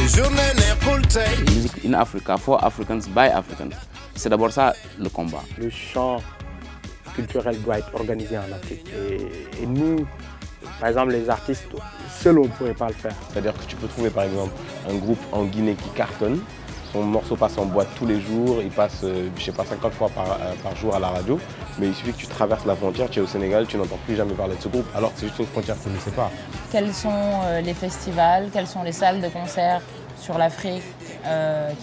Music in Africa, for Africans, by Africans. C'est d'abord ça le combat. Le champ culturel doit être organisé en Afrique. Et nous, par exemple, les artistes, seuls on ne pourrait pas le faire. C'est-à-dire que tu peux trouver par exemple un groupe en Guinée qui cartonne, son morceau passe en boîte tous les jours, il passe, je sais pas, 50 fois par jour à la radio, mais il suffit que tu traverses la frontière, tu es au Sénégal, tu n'entends plus jamais parler de ce groupe, alors que c'est juste une frontière que je ne sais pas. Quels sont les festivals, quelles sont les salles de concert sur l'Afrique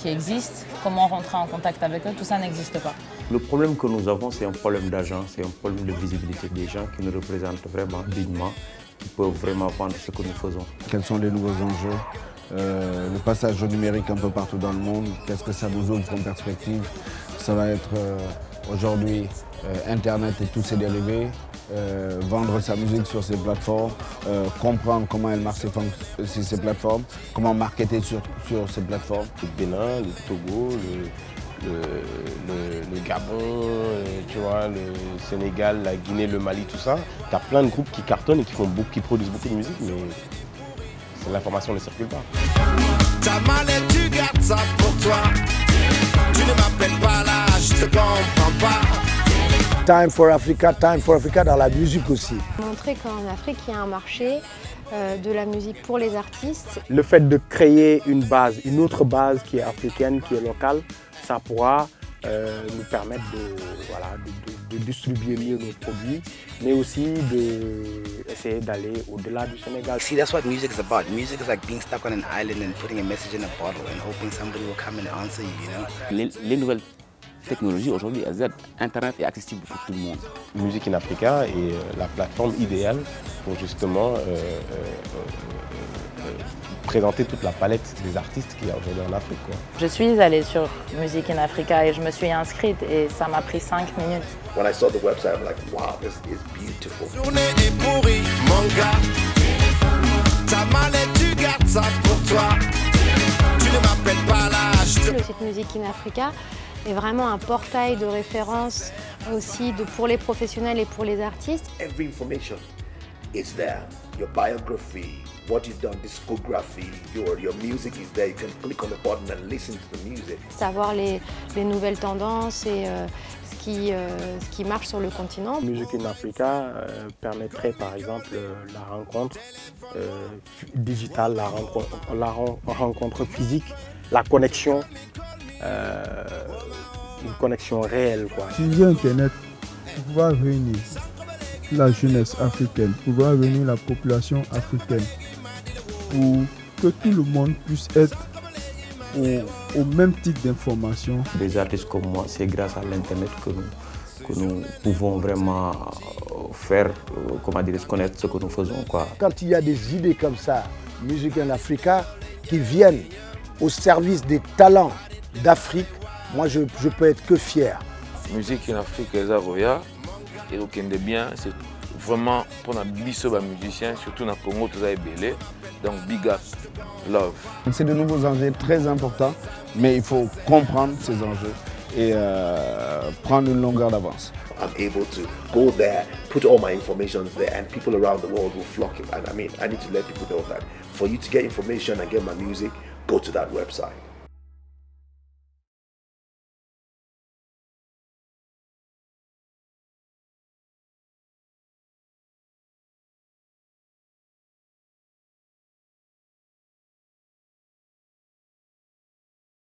qui existent, comment rentrer en contact avec eux, tout ça n'existe pas. Le problème que nous avons, c'est un problème d'argent, c'est un problème de visibilité des gens qui nous représentent vraiment dignement, qui peuvent vraiment vendre ce que nous faisons. Quels sont les nouveaux enjeux? Le passage au numérique un peu partout dans le monde, qu'est-ce que ça nous ouvre comme perspective? Ça va être aujourd'hui Internet et tous ses dérivés, vendre sa musique sur ces plateformes, comprendre comment elles marchent sur ces plateformes, comment marketer sur ces plateformes. Le Bénin, le Togo, le Gabon, tu vois, le Sénégal, la Guinée, le Mali, tout ça. Tu as plein de groupes qui cartonnent et qui produisent beaucoup de musique, mais l'information ne circule pas. Ta mallette, tu gardes ça pour toi. Tu ne m'appelles pas là, je te comprends pas. Time for Africa dans la musique aussi. Montrer qu'en Afrique, il y a un marché de la musique pour les artistes. Le fait de créer une autre base qui est africaine, qui est locale, ça pourra nous permettre de distribuer mieux nos produits, mais aussi d'essayer d'aller au-delà du Sénégal. See, that's what music is about. Music is like being stuck on an island and putting a message in a bottle and hoping somebody will come and answer you, you know? Les nouvelles technologies aujourd'hui, Internet est accessible pour tout le monde. Music in Africa est la plateforme idéale pour justement présenter toute la palette des artistes qu'il y a aujourd'hui en Afrique, quoi. Je suis allée sur Music in Africa et je me suis inscrite et ça m'a pris 5 minutes. When I saw the website, I'm like, wow, this is beautiful. Journée est pourrie, mon gars. Ta mallette, tu gardes ça pour toi. Tu ne m'appelles pas là. Le site Music in Africa est vraiment un portail de référence aussi pour les professionnels et pour les artistes. Every information is there. Your biography, what you've done, discography, your music is there. You can click on the button and listen to the music. Savoir les nouvelles tendances et ce qui marche sur le continent. Music in Africa permettrait par exemple la rencontre digitale, la rencontre physique, la connexion, une connexion réelle, quoi. Sur Internet, pour pouvoir réunir la jeunesse africaine, pour pouvoir réunir la population africaine, pour que tout le monde puisse être au même type d'information. Des artistes comme moi, c'est grâce à l'Internet que nous pouvons vraiment faire, comment dire, connaître ce que nous faisons, quoi. Quand il y a des idées comme ça, Music in Africa, qui viennent au service des talents d'Afrique, moi je peux être que fier. Music in Africa, et au Kenya bien, c'est vraiment pour un biso musicien, surtout dans le Congo, tout ça est belé. Donc big up, love. C'est de nouveaux enjeux très importants, mais il faut comprendre ces enjeux et prendre une longueur d'avance. I'm able to go there, put all my information there, and people around the world will flock it. And I mean, I need to let people know that for you to get information and get my music, go to that website.